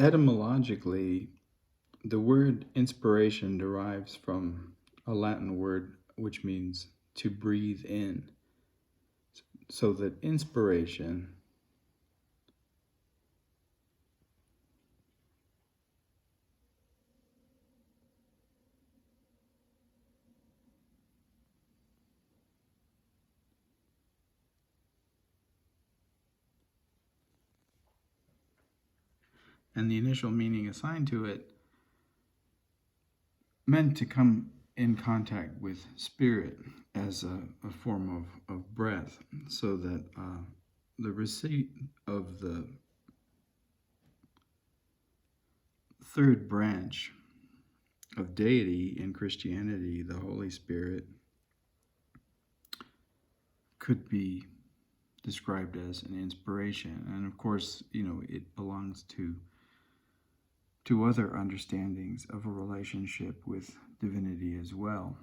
Etymologically, the word inspiration derives from a Latin word which means to breathe in. So that inspiration and the initial meaning assigned to it meant to come in contact with spirit as a form of breath, so that the receipt of the third branch of deity in Christianity, the Holy Spirit, could be described as an inspiration. And of course, it belongs to other understandings of a relationship with divinity as well.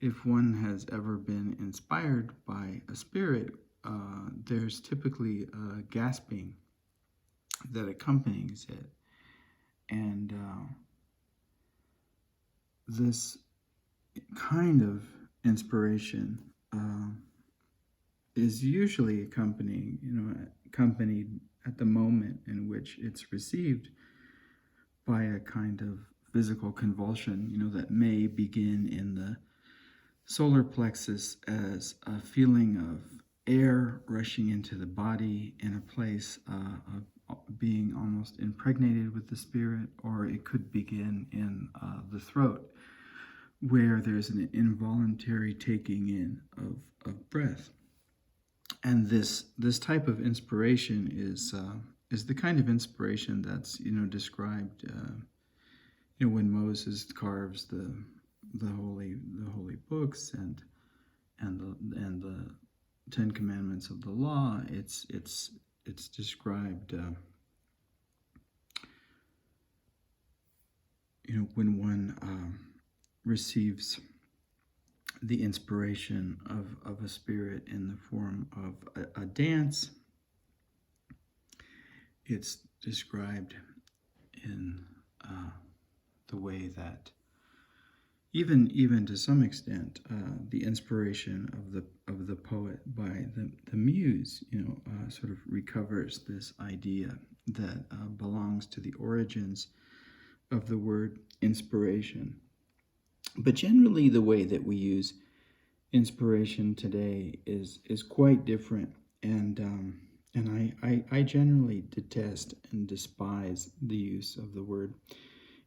If one has ever been inspired by a spirit, there's typically a gasping that accompanies it. And this kind of inspiration is usually accompanied at the moment in which it's received by a kind of physical convulsion, that may begin in the solar plexus as a feeling of air rushing into the body in a place of being almost impregnated with the spirit, or it could begin in the throat, where there's an involuntary taking in of breath. And this type of inspiration is the kind of inspiration that's described when Moses carves the holy books and the Ten Commandments of the law. It's described when one receives the inspiration of a spirit in the form of a dance. It's described in the way that even to some extent the inspiration of the poet by the muse sort of recovers this idea that belongs to the origins of the word inspiration. But generally, the way that we use inspiration today is quite different, and I generally detest and despise the use of the word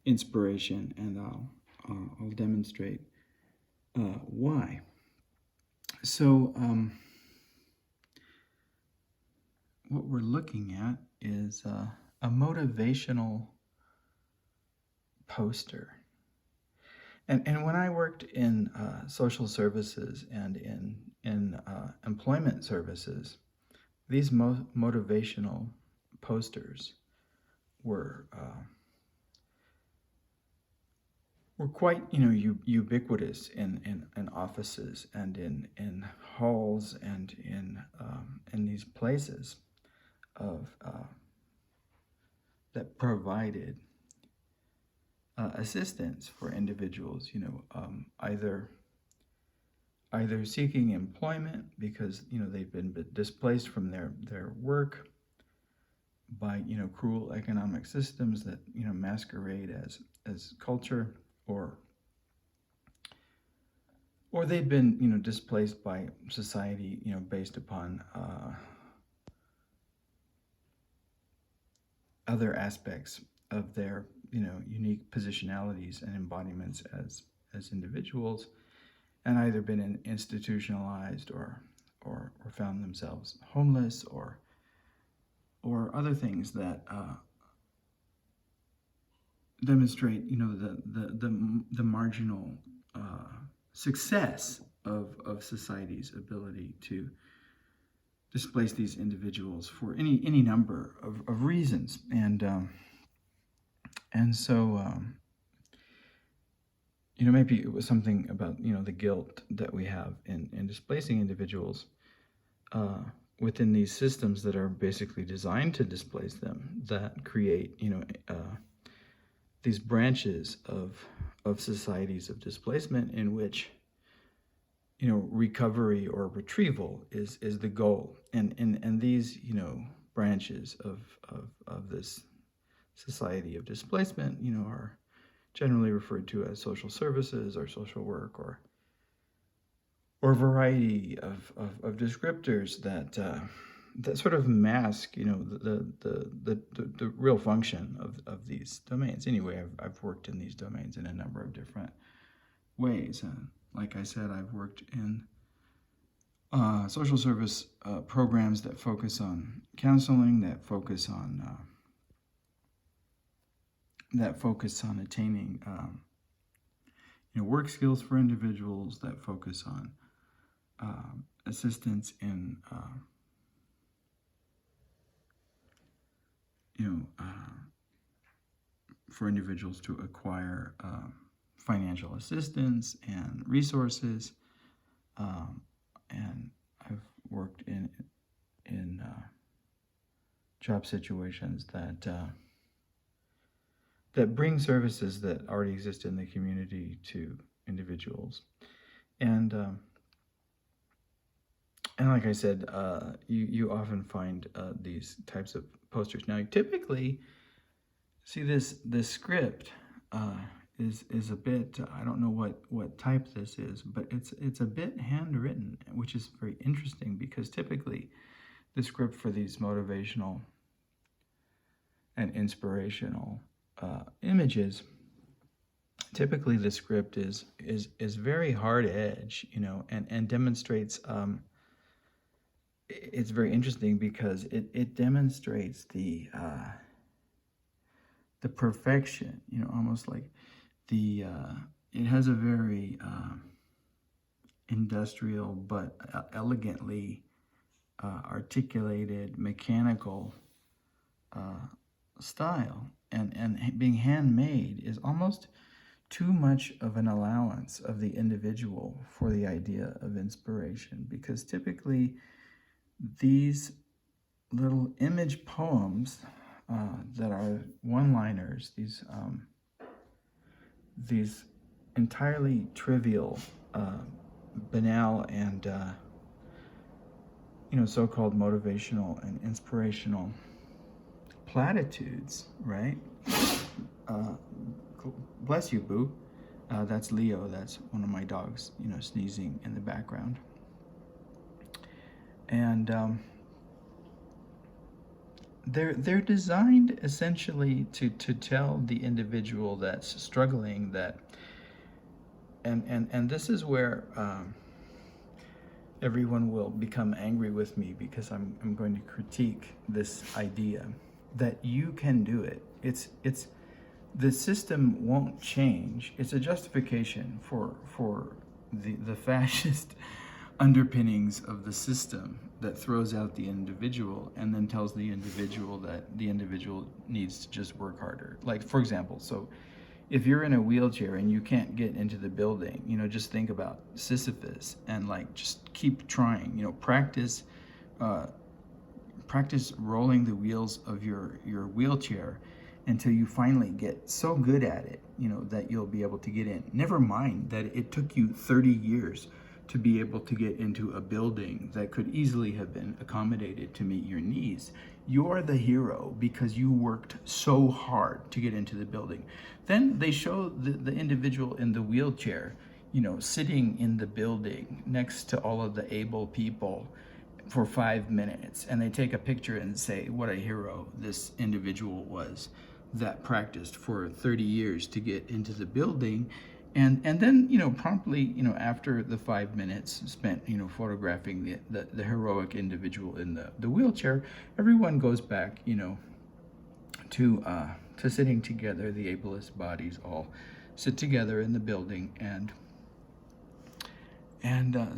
inspiration, and I'll demonstrate why. So, what we're looking at is a motivational poster. And when I worked in social services and in employment services, these motivational posters were quite ubiquitous in offices and in halls and in these places of that provided assistance for individuals, either seeking employment because they've been displaced from their work by cruel economic systems that masquerade as culture, or they've been displaced by society based upon other aspects of their unique positionalities and embodiments as individuals, and either been institutionalized or found themselves homeless or other things that demonstrate the marginal success of society's ability to displace these individuals for any number of reasons. And so, maybe it was something about, the guilt that we have in displacing individuals within these systems that are basically designed to displace them, that create, these branches of societies of displacement in which, recovery or retrieval is the goal. And these, branches of this society of displacement, are generally referred to as social services or social work, or a variety of descriptors that sort of mask, the real function of these domains. Anyway, I've worked in these domains in a number of different ways. Like I said, I've worked in social service programs that focus on counseling, that focus on attaining work skills for individuals, that focus on assistance in for individuals to acquire financial assistance and resources, and I've worked in job situations that bring services that already exist in the community to individuals. And like I said, you often find these types of posters. Now, typically, see this script is a bit, I don't know what type this is, but it's a bit handwritten, which is very interesting, because typically the script for these motivational and inspirational images, typically the script is very hard edge, and demonstrates. It's very interesting because it demonstrates the perfection, almost like it has a very industrial but elegantly articulated mechanical style, and being handmade is almost too much of an allowance of the individual for the idea of inspiration, because typically these little image poems that are one-liners, these entirely trivial, banal, and so-called motivational and inspirational platitudes, right? Bless you, Boo. That's Leo. That's one of my dogs, sneezing in the background. And they're designed essentially to tell the individual that's struggling that, and this is where everyone will become angry with me, because I'm going to critique this idea that you can do it. It's the system won't change. It's a justification for the fascist underpinnings of the system that throws out the individual and then tells the individual that the individual needs to just work harder. Like, for example, so if you're in a wheelchair and you can't get into the building, just think about Sisyphus and just keep trying, practice rolling the wheels of your wheelchair until you finally get so good at it, that you'll be able to get in. Never mind that it took you 30 years to be able to get into a building that could easily have been accommodated to meet your needs. You're the hero because you worked so hard to get into the building. Then they show the individual in the wheelchair, sitting in the building next to all of the able people for 5 minutes, and they take a picture and say what a hero this individual was that practiced for 30 years to get into the building. And then, promptly, after the 5 minutes spent, photographing the heroic individual in the wheelchair, everyone goes back, to sitting together. The ableist bodies all sit together in the building and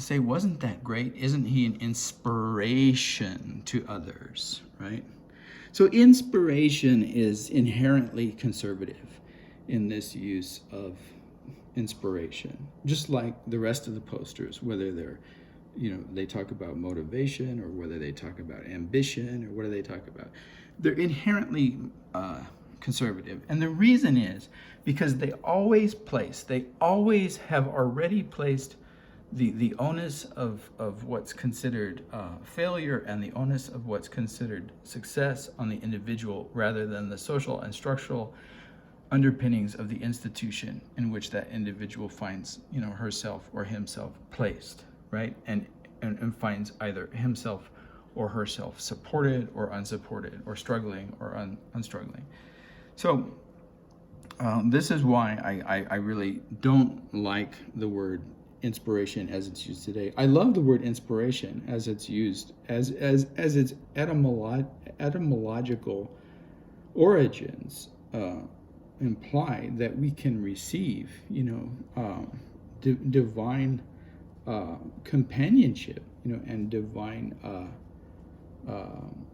say, wasn't that great? Isn't he an inspiration to others, right? So inspiration is inherently conservative in this use of inspiration, just like the rest of the posters, whether they're they talk about motivation, or whether they talk about ambition, or what do they talk about. They're inherently conservative. And the reason is because they always have already placed the onus of what's considered failure and the onus of what's considered success on the individual, rather than the social and structural underpinnings of the institution in which that individual finds, herself or himself placed, right? And finds either himself or herself supported or unsupported, or struggling or unstruggling. So this is why I really don't like the word inspiration as it's used today. I love the word inspiration as it's used, as its etymological origins imply that we can receive, divine companionship, and divine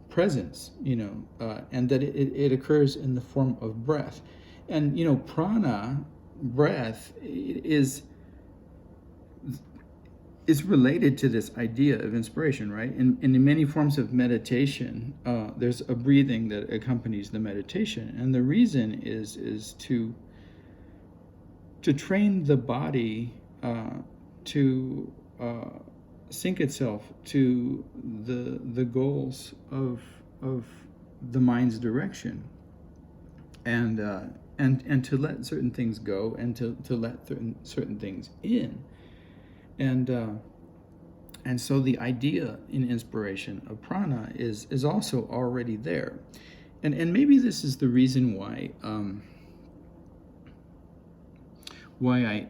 presence, and that it occurs in the form of breath. And, prana, breath, is related to this idea of inspiration, right? In many forms of meditation, there's a breathing that accompanies the meditation. And the reason is to train the body to sync itself to the goals of the mind's direction, and to let certain things go, and to let certain things in, and so the idea in inspiration of prana is also already there, and maybe this is the reason why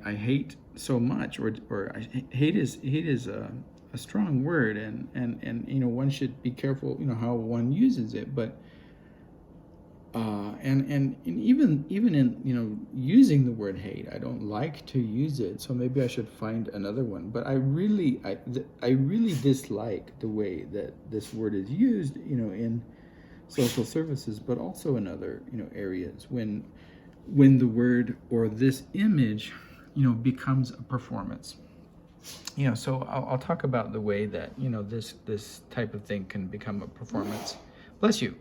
I hate so much, or hate is a strong word, and one should be careful how one uses it, but and even in using the word hate, I don't like to use it, so maybe I should find another one. But I really dislike the way that this word is used in social services, but also in other areas, when the word or this image becomes a performance. So I'll talk about the way that this type of thing can become a performance. Bless you.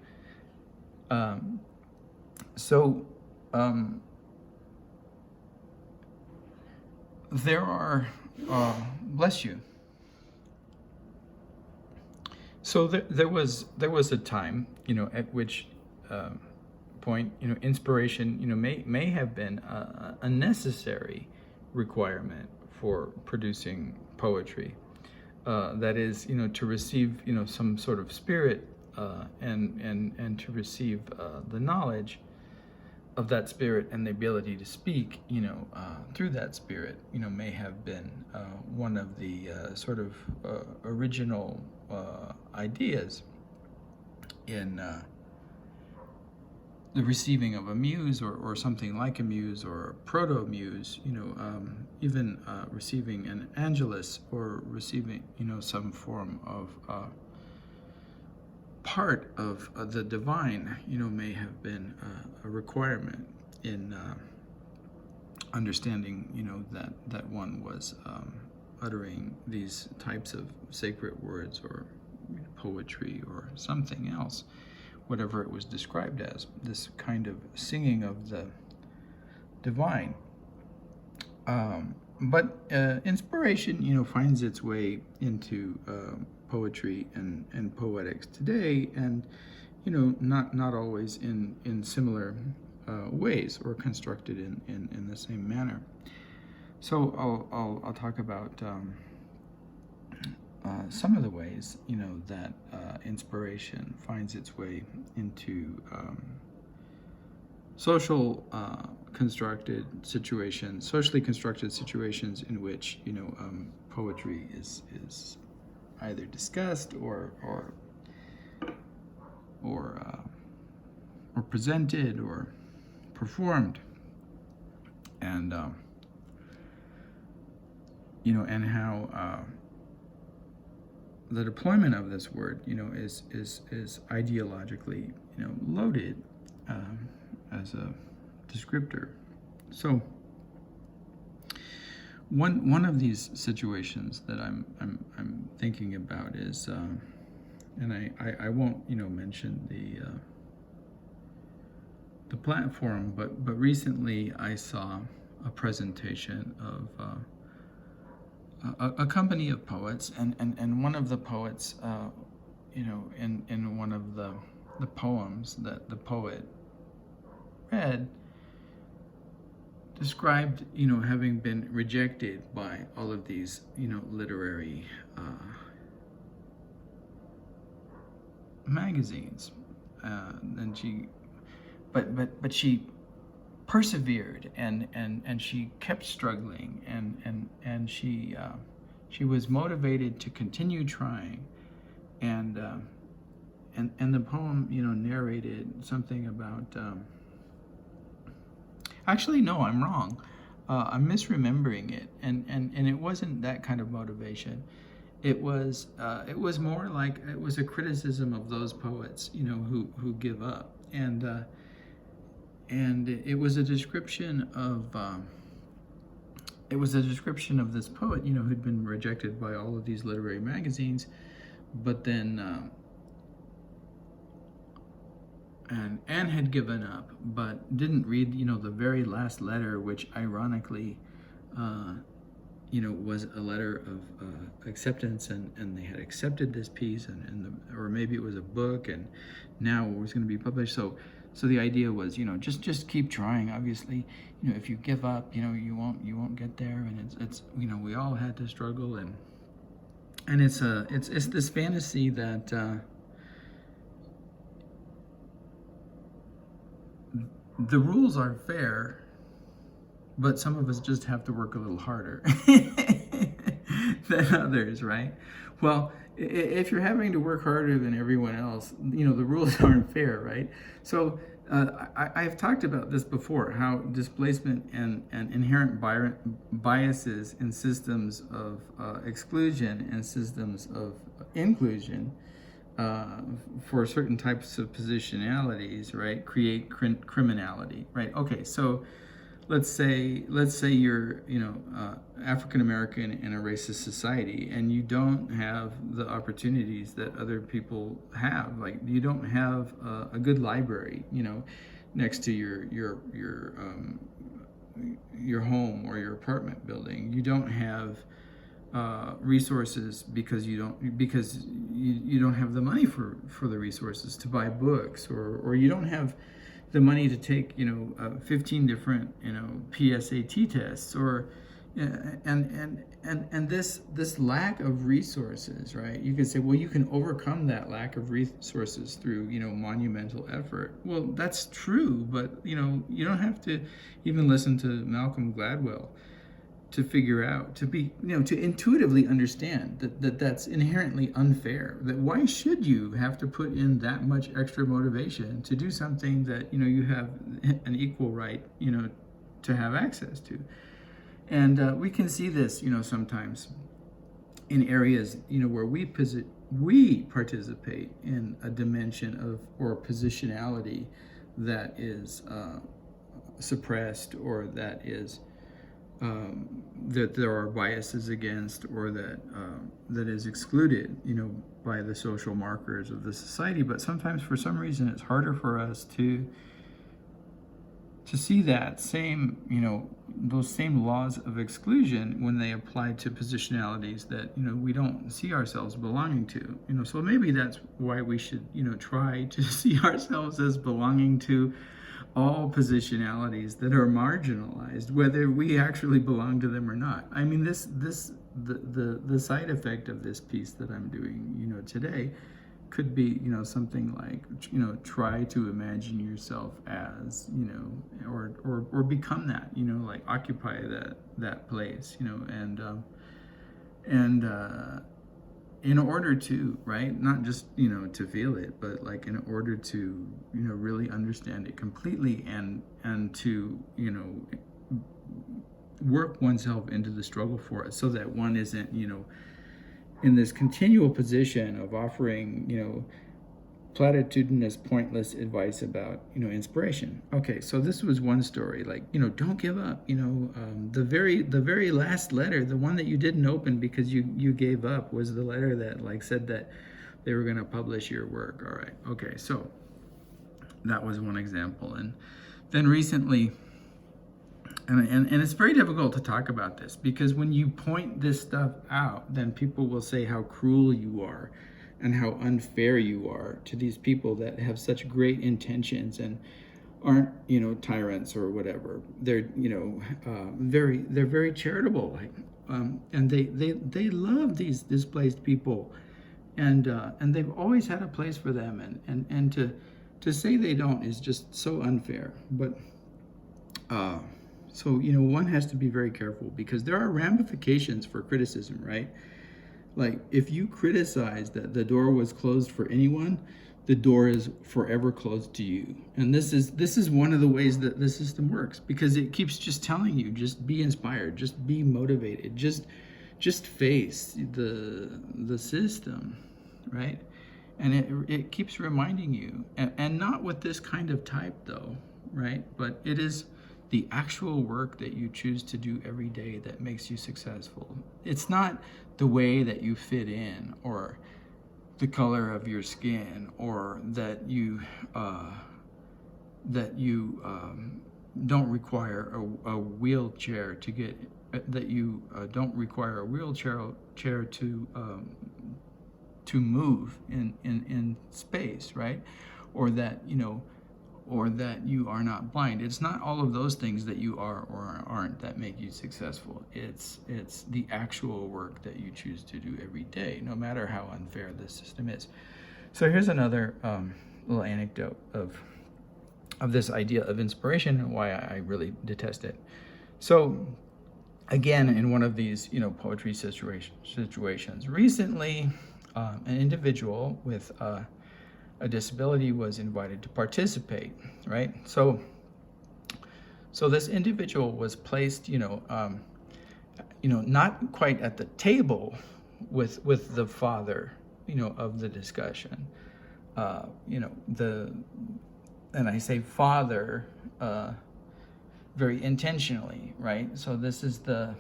There are bless you. So there was a time at which point inspiration may have been a necessary requirement for producing poetry, that is to receive some sort of spirit, and to receive the knowledge of that spirit, and the ability to speak through that spirit may have been one of the sort of original ideas in the receiving of a muse, or something like a muse, or a proto-muse, even receiving an Angelus, or receiving, some form of part of the divine, may have been a requirement in understanding, that one was uttering these types of sacred words, or poetry, or something else, whatever it was described as, this kind of singing of the divine. But inspiration, finds its way into poetry and poetics today, and not always in similar ways, or constructed in the same manner. So I'll talk about some of the ways that inspiration finds its way into socially constructed situations in which poetry is either discussed or presented or performed, and and how the deployment of this word is ideologically loaded as a descriptor. So one of these situations that I'm thinking about is, and I won't mention the platform, but recently I saw a presentation of a company of poets, and one of the poets, in one of the poems that the poet read, described, having been rejected by all of these, literary magazines, and but she persevered, and she kept struggling, and she was motivated to continue trying, and the poem, narrated something about. Actually, no, I'm wrong. I'm misremembering it, and it wasn't that kind of motivation. It was more like it was a criticism of those poets, who give up, and it was a description of this poet, who'd been rejected by all of these literary magazines, but then. And had given up, but didn't read, the very last letter, which ironically, was a letter of acceptance, and they had accepted this piece, or maybe it was a book, and now it was going to be published. So the idea was, just keep trying. Obviously, if you give up, you won't get there, and it's we all had to struggle, and it's this fantasy that. The rules are fair, but some of us just have to work a little harder than others, right? Well, if you're having to work harder than everyone else, the rules aren't fair, right? So I've talked about this before, how displacement and inherent biases in systems of exclusion and systems of inclusion for certain types of positionalities, right, create criminality, right? Okay, so let's say you're African American in a racist society, and you don't have the opportunities that other people have. Like, you don't have a good library, next to your home or your apartment building. You don't have resources because you don't have the money for the resources to buy books, or you don't have the money to take 15 different PSAT tests, or and this lack of resources, right? You could say, well, you can overcome that lack of resources through monumental effort. Well, that's true, but you don't have to even listen to Malcolm Gladwell to figure out, to be, to intuitively understand that's inherently unfair. That why should you have to put in that much extra motivation to do something that you have an equal right, to have access to? And we can see this, sometimes in areas, where we participate in a dimension of or positionality that is suppressed, or that is. That there are biases against, or that is excluded, by the social markers of the society. But sometimes, for some reason, it's harder for us to see that same, those same laws of exclusion when they apply to positionalities that we don't see ourselves belonging to. So maybe that's why we should try to see ourselves as belonging to all positionalities that are marginalized, whether we actually belong to them or not. I mean, the side effect of this piece that I'm doing, today, could be, something like, try to imagine yourself as, or become that, like occupy that place, and in order to, right, not just to feel it, but like in order to really understand it completely, and to work oneself into the struggle for it, so that one isn't in this continual position of offering platitudinous, pointless advice about, inspiration. Okay, so this was one story, like, don't give up. The very last letter, the one that you didn't open because you gave up, was the letter that like said that they were going to publish your work. All right, okay, so that was one example. And then recently, and it's very difficult to talk about this, because when you point this stuff out, then people will say how cruel you are and how unfair you are to these people that have such great intentions and aren't, tyrants or whatever. They're, they're very charitable, like, and they love these displaced people, and they've always had a place for them, and to say they don't is just so unfair. But so, one has to be very careful, because there are ramifications for criticism, right? Like, if you criticize that the door was closed for anyone, the door is forever closed to you. And this is one of the ways that the system works, because it keeps just telling you, just be inspired, just be motivated, just face the system, right? And it keeps reminding you, and not with this kind of type though, right? But it is the actual work that you choose to do every day that makes you successful. It's not the way that you fit in, or the color of your skin, or that you don't require a wheelchair to get, that you don't require a wheelchair to move in space, right? Or that or that you are not blind. It's not all of those things that you are or aren't that make you successful. It's the actual work that you choose to do every day, no matter how unfair this system is. So here's another little anecdote of this idea of inspiration and why I really detest it. So again, in one of these poetry situations recently, an individual with a disability was invited to participate, right? So this individual was placed, not quite at the table with the father, of the discussion. And I say father very intentionally, right? So this is the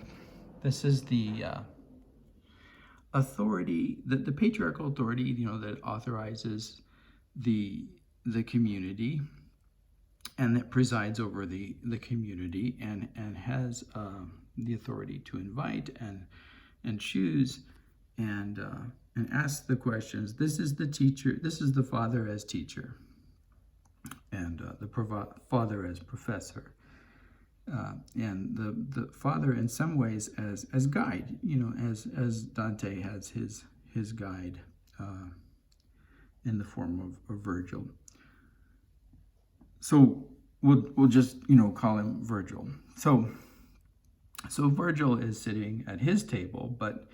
authority, the patriarchal authority, that authorizes the community, and that presides over the community, and has the authority to invite and choose and ask the questions. This is the teacher. This is the father as teacher, and the father as professor, and the father in some ways as guide. As Dante has his guide. In the form of Virgil. So we'll just call him Virgil. So Virgil is sitting at his table, but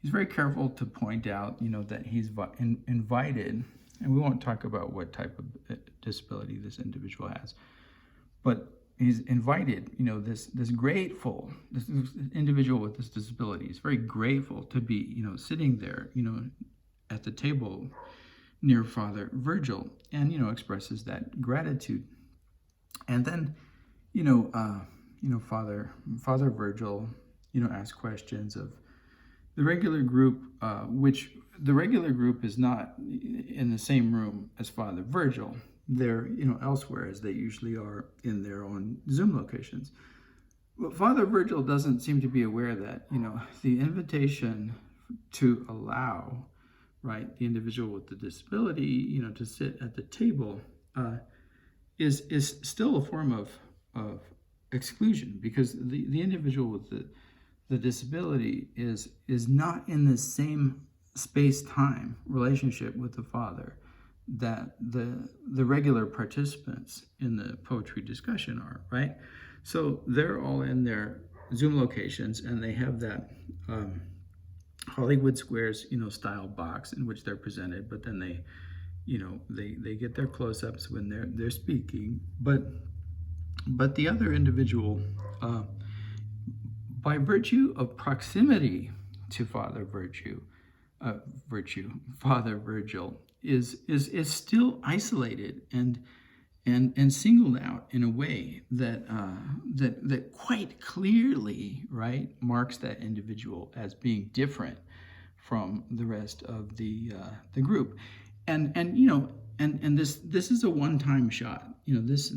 he's very careful to point out that he's invited, and we won't talk about what type of disability this individual has, but he's invited, this individual with this disability is very grateful to be sitting there at the table near Father Virgil, and expresses that gratitude. And then Father Virgil asks questions of the regular group, which the regular group is not in the same room as Father Virgil. They're elsewhere, as they usually are in their own Zoom locations. But Father Virgil doesn't seem to be aware that the invitation to allow, right, the individual with the disability, to sit at the table, is still a form of exclusion, because the individual with the disability is not in the same space-time relationship with the father that the regular participants in the poetry discussion are, right? So they're all in their Zoom locations, and they have that Hollywood Squares, style box in which they're presented, but then they get their close-ups when they're speaking. But the other individual, by virtue of proximity to Father Virgil, is still isolated and singled out in a way that that quite clearly, right, marks that individual as being different from the rest of the group, and you know, and this is a one-time shot. You know, this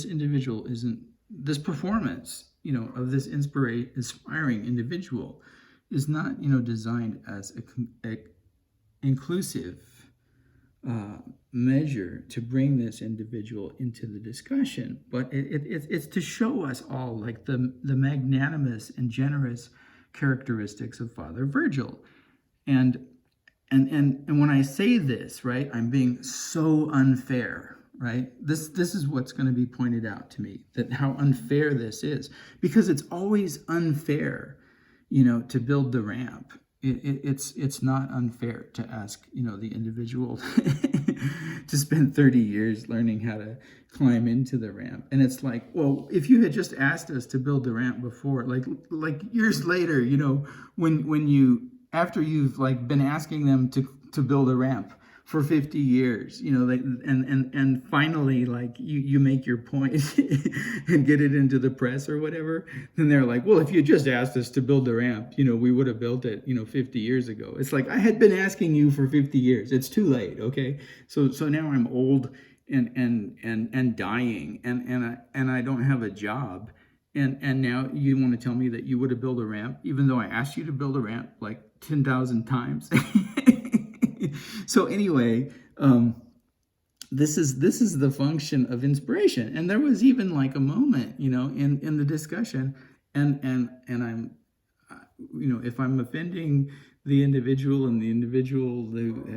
individual isn't, this performance, you know, of this inspiring individual is not, you know, designed as a inclusive measure to bring this individual into the discussion, but it's to show us all like the magnanimous and generous characteristics of Father Virgil. And when I say this, right, I'm being so unfair, right? This is what's going to be pointed out to me, that how unfair this is, because it's always unfair, you know, to build the ramp. It's not unfair to ask, you know, the individual to spend 30 years learning how to climb into the ramp. And it's like, well, if you had just asked us to build the ramp before, like years later, you know, when you, after you've like been asking them to build a ramp for 50 years, you know, and finally, like, you make your point and get it into the press or whatever, then they're like, well, if you just asked us to build the ramp, you know, we would have built it, you know, 50 years ago. It's like, I had been asking you for 50 years. It's too late, okay? So now I'm old and dying, and I don't have a job. And now you want to tell me that you would have built a ramp, even though I asked you to build a ramp like 10,000 times. So anyway, this is the function of inspiration. And there was even like a moment, you know, in the discussion, and I'm, you know, if I'm offending the individual and the individual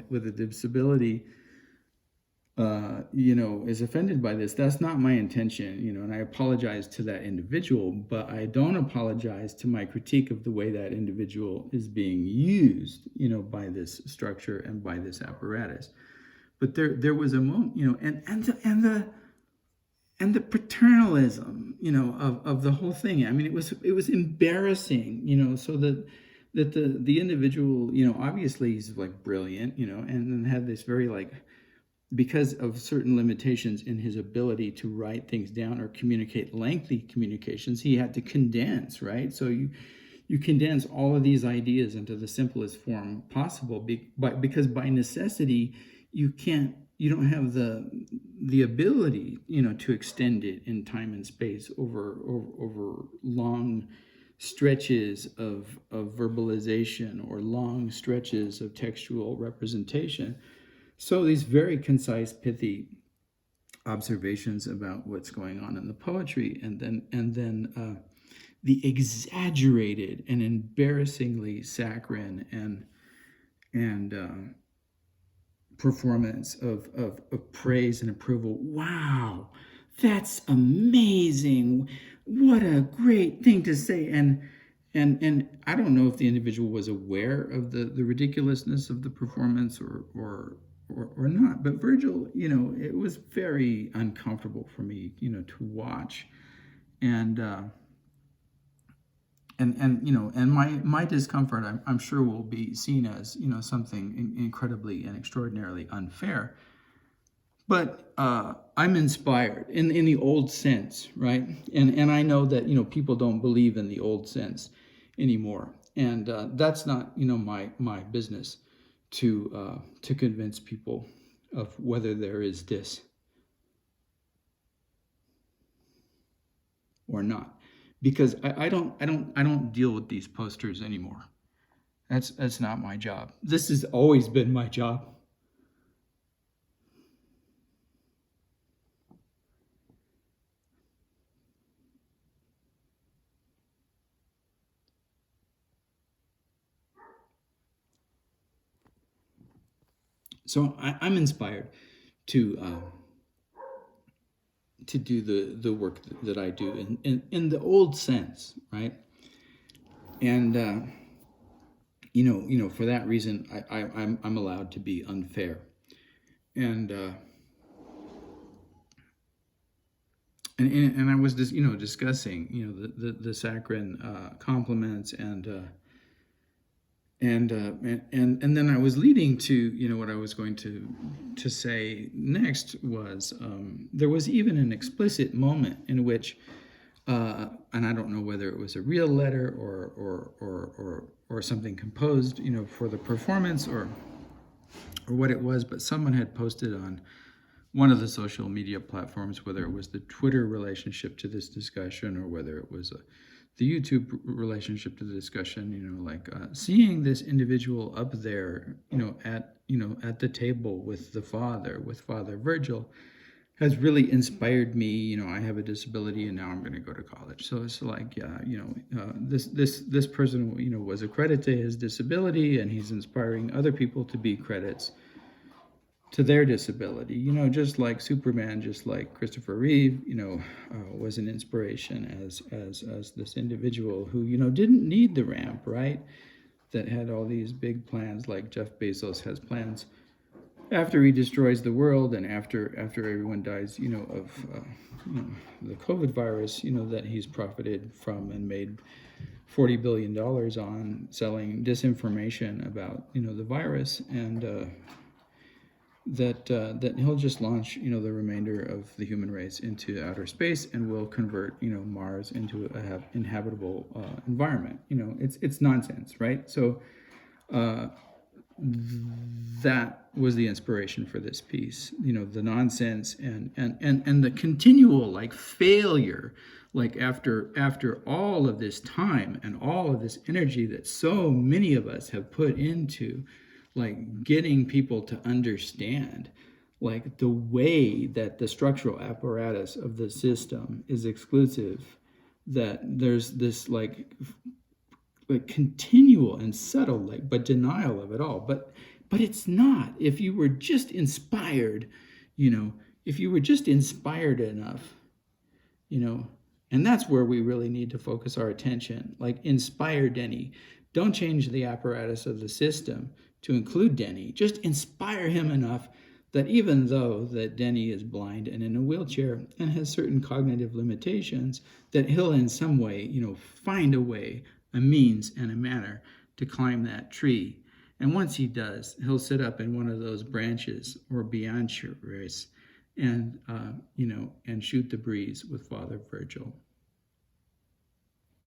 with a disability, you know, is offended by this, that's not my intention, you know, and I apologize to that individual, but I don't apologize to my critique of the way that individual is being used, you know, by this structure and by this apparatus. But there was a moment, you know, and the paternalism, you know, of the whole thing. I mean, it was embarrassing, you know, so that the individual, you know, obviously he's like brilliant, you know, and had this very like, because of certain limitations in his ability to write things down or communicate lengthy communications, he had to condense, right? So you condense all of these ideas into the simplest form possible, because by necessity, you don't have the ability, you know, to extend it in time and space over long stretches of verbalization or long stretches of textual representation. So these very concise, pithy observations about what's going on in the poetry, and then the exaggerated and embarrassingly saccharine and performance of praise and approval. Wow, that's amazing! What a great thing to say! And I don't know if the individual was aware of the ridiculousness of the performance or not, but Virgil, you know, it was very uncomfortable for me, you know, to watch, and you know, and my discomfort, I'm sure, will be seen as, you know, something incredibly and extraordinarily unfair. But I'm inspired in the old sense, right? And I know that, you know, people don't believe in the old sense anymore, and that's not, you know, my business to convince people of whether there is this or not, because I don't deal with these posters anymore. That's not my job. This has always been my job. So I'm inspired to do the work that I do in the old sense, right? And you know, for that reason, I'm allowed to be unfair, and I was just, you know, discussing, you know, the saccharine compliments and And then I was leading to, you know, what I was going to say next was, there was even an explicit moment in which, and I don't know whether it was a real letter or something composed, you know, for the performance or what it was, but someone had posted on one of the social media platforms, whether it was the Twitter relationship to this discussion or whether it was the YouTube relationship to the discussion, you know, like seeing this individual up there, you know, at the table with Father Virgil, has really inspired me. You know, I have a disability and now I'm going to go to college. So it's like, yeah, you know, this person, you know, was a credit to his disability, and he's inspiring other people to be credits to their disability. You know, just like Superman, just like Christopher Reeve, you know, was an inspiration as this individual who, you know, didn't need the ramp, right? That had all these big plans, like Jeff Bezos has plans after he destroys the world and after everyone dies, you know, of you know, the COVID virus, you know, that he's profited from and made $40 billion on selling disinformation about, you know, the virus, and that he'll just launch, you know, the remainder of the human race into outer space and will convert, you know, Mars into a inhabitable environment. You know, it's nonsense, right? So that was the inspiration for this piece. You know, the nonsense and the continual like failure, like after all of this time and all of this energy that so many of us have put into like getting people to understand like the way that the structural apparatus of the system is exclusive, that there's this like continual and subtle like but denial of it all, but it's not. If you were just inspired, you know, if you were just inspired enough, you know, and that's where we really need to focus our attention. Like, inspire Denny. Don't change the apparatus of the system to include Denny. Just inspire him enough that even though that Denny is blind and in a wheelchair and has certain cognitive limitations, that he'll in some way, you know, find a way, a means and a manner to climb that tree. And once he does, he'll sit up in one of those branches or beyond race and, you know, and shoot the breeze with Father Virgil.